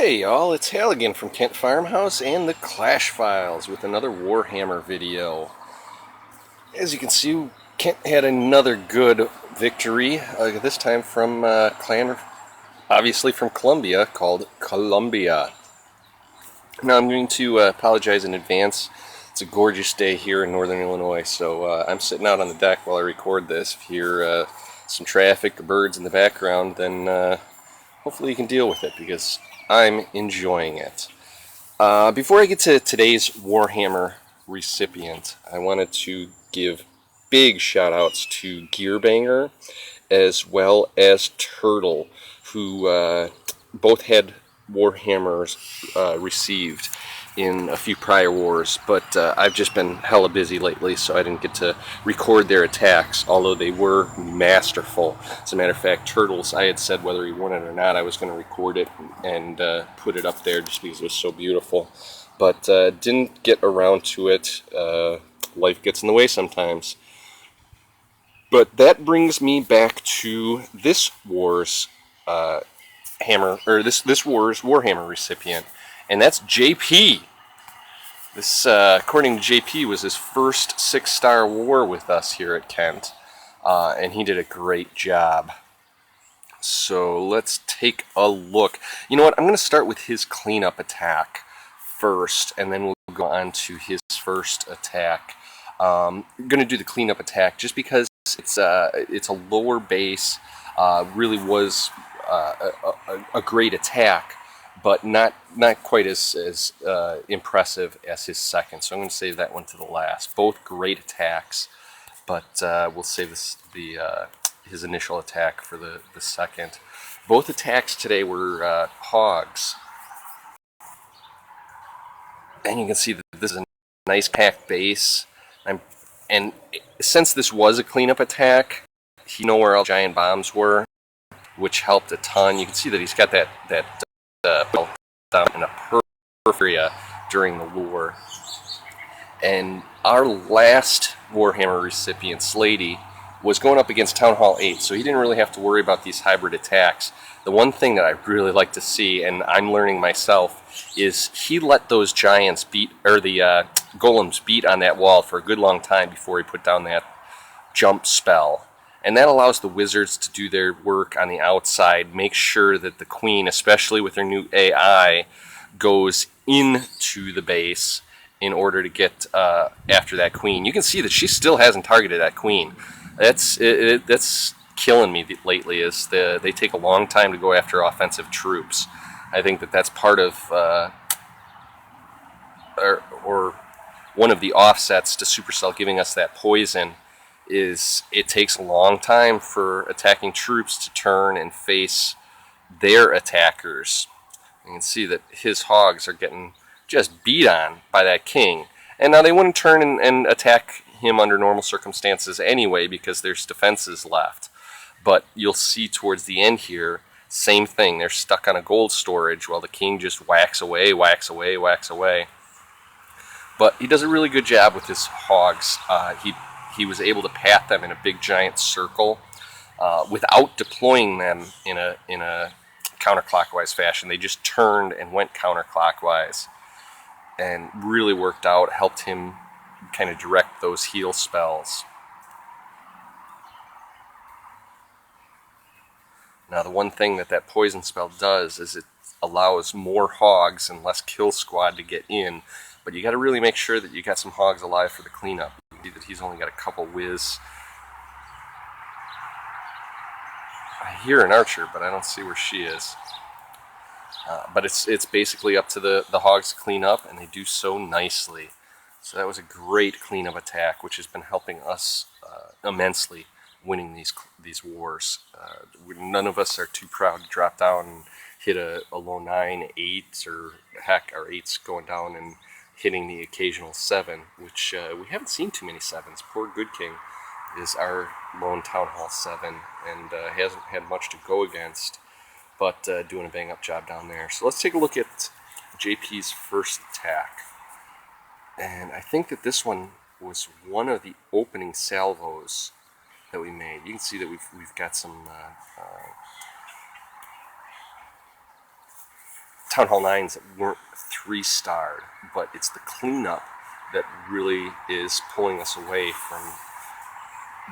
Hey y'all, it's Hal again from Kent Farmhouse and the Clash Files with another Warhammer video. As you can see, Kent had another good victory, this time from clan, obviously from Colombia, called Colombia. Now I'm going to apologize in advance. It's a gorgeous day here in northern Illinois, so I'm sitting out on the deck while I record this. If you hear some traffic or birds in the background, then hopefully you can deal with it because I'm enjoying it. Before I get to today's Warhammer recipient, I wanted to give big shout outs to Gearbanger as well as Turtle, who both had Warhammers received in a few prior wars, but I've just been hella busy lately, so I didn't get to record their attacks, although they were masterful. As a matter of fact, Turtles, I had said whether he won it or not, I was going to record it and put it up there just because it was so beautiful, but didn't get around to it. Life gets in the way sometimes. But that brings me back to this war's this war's Warhammer recipient, and that's JP. This, according to JP, was his first 6-star war with us here at Kent, and he did a great job. So let's take a look. You know what? I'm going to start with his cleanup attack first, and then we'll go on to his first attack. I'm going to do the cleanup attack just because it's a lower base. Really was a great attack, but not quite as impressive as his second. So I'm going to save that one to the last. Both great attacks, but we'll save his initial attack for the second. Both attacks today were hogs. And you can see that this is a nice packed base. And since this was a cleanup attack, he knew where all giant bombs were, which helped a ton. You can see that he's got that down in a perfect area during the war. And our last Warhammer recipient, Slady, was going up against Town Hall 8, so he didn't really have to worry about these hybrid attacks. The one thing that I really like to see, and I'm learning myself, is he let those giants beat, or the golems beat on that wall for a good long time before he put down that jump spell. And that allows the wizards to do their work on the outside, make sure that the queen, especially with her new AI, goes into the base in order to get after that queen. You can see that she still hasn't targeted that queen. That's killing me lately, is they take a long time to go after offensive troops. I think that's part of, or one of the offsets to Supercell giving us that poison, is it takes a long time for attacking troops to turn and face their attackers. You can see that his hogs are getting just beat on by that king. And now they wouldn't turn and attack him under normal circumstances anyway because there's defenses left. But you'll see towards the end here, same thing. They're stuck on a gold storage while the king just whacks away, whacks away, whacks away. But he does a really good job with his hogs. He was able to pat them in a big giant circle without deploying them in a counterclockwise fashion. They just turned and went counterclockwise, and really worked out, helped him kind of direct those heal spells. Now the one thing that poison spell does is it allows more hogs and less kill squad to get in, but you got to really make sure that you got some hogs alive for the cleanup. You can see that he's only got a couple whiz. I hear an archer, but I don't see where she is. But it's basically up to the hogs to clean up, and they do so nicely. So that was a great cleanup attack, which has been helping us immensely winning these wars. None of us are too proud to drop down and hit a low 9, 8, or heck, our 8's going down and hitting the occasional 7, which we haven't seen too many 7s. Poor Good King is our lone Town Hall 7, and hasn't had much to go against, but doing a bang-up job down there. So let's take a look at JP's first attack. And I think that this one was one of the opening salvos that we made. You can see that we've got some Town Hall 9s that weren't 3-starred, but it's the cleanup that really is pulling us away from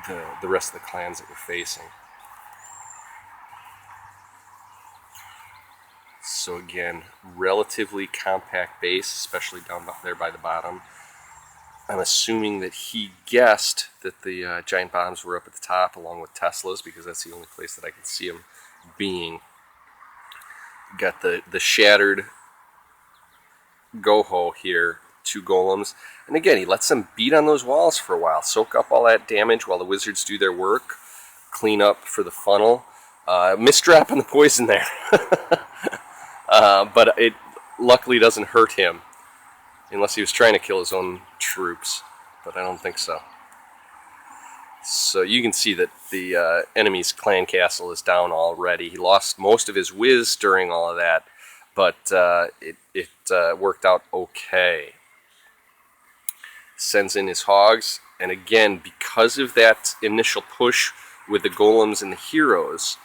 the rest of the clans that we're facing. So again, relatively compact base, especially down there by the bottom. I'm assuming that he guessed that the giant bombs were up at the top along with Tesla's, because that's the only place that I can see them being. Got the shattered Goho here, 2 golems. And again, he lets them beat on those walls for a while, soak up all that damage while the wizards do their work, clean up for the funnel. Misdrop on the poison there. But it luckily doesn't hurt him, unless he was trying to kill his own troops, but I don't think so. So you can see that the enemy's clan castle is down already. He lost most of his whiz during all of that, but it worked out okay. Sends in his hogs, and again, because of that initial push with the golems and the heroes,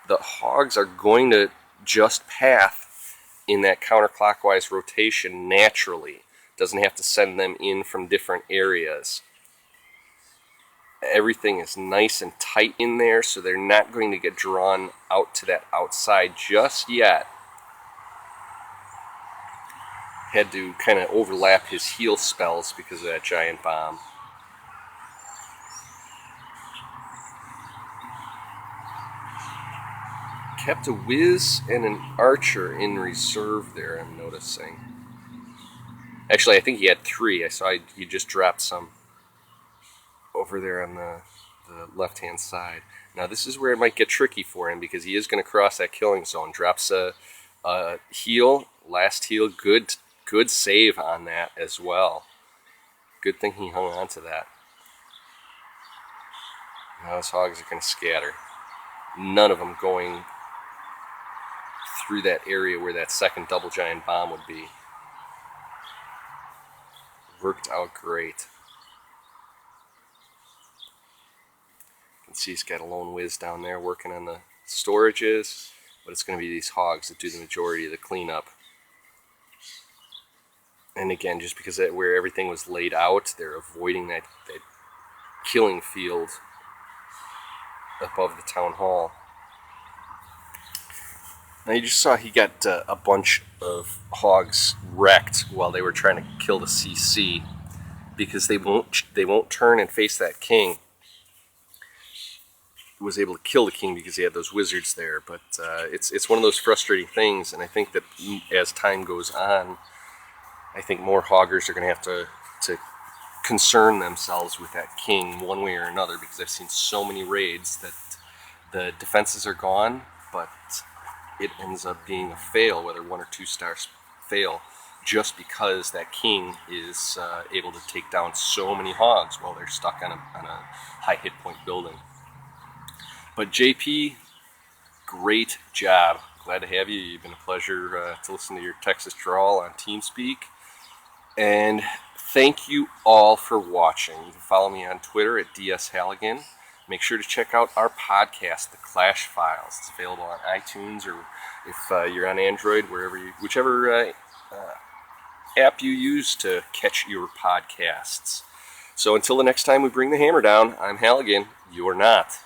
the hogs are going to just path in that counterclockwise rotation naturally. Doesn't have to send them in from different areas. Everything is nice and tight in there, so they're not going to get drawn out to that outside just yet. Had to kind of overlap his heal spells because of that giant bomb. Kept a whiz and an archer in reserve there, I'm noticing. Actually, I think he had 3. I saw he just dropped some over there on the left-hand side. Now, this is where it might get tricky for him, because he is going to cross that killing zone. Drops a heal, last heal, good save on that as well. Good thing he hung on to that. Now his hogs are going to scatter. None of them going through that area where that second double giant bomb would be. Worked out great. You can see he's got a lone whiz down there working on the storages, but it's going to be these hogs that do the majority of the cleanup. And again, just because where everything was laid out, they're avoiding that killing field above the town hall. Now you just saw he got a bunch of hogs wrecked while they were trying to kill the CC, because they won't turn and face that king. He was able to kill the king because he had those wizards there, but it's one of those frustrating things, and I think that as time goes on, I think more hoggers are going to have to concern themselves with that king one way or another, because I've seen so many raids that the defenses are gone, but it ends up being a fail, whether 1 or 2 stars fail, just because that king is able to take down so many hogs while they're stuck on a high hit point building. But JP, great job. Glad to have you. You've been a pleasure to listen to your Texas drawl on TeamSpeak. And thank you all for watching. You can follow me on Twitter at DSHalligan. Make sure to check out our podcast, The Clash Files. It's available on iTunes, or if you're on Android, whichever app you use to catch your podcasts. So until the next time we bring the hammer down, I'm Halligan. You're not.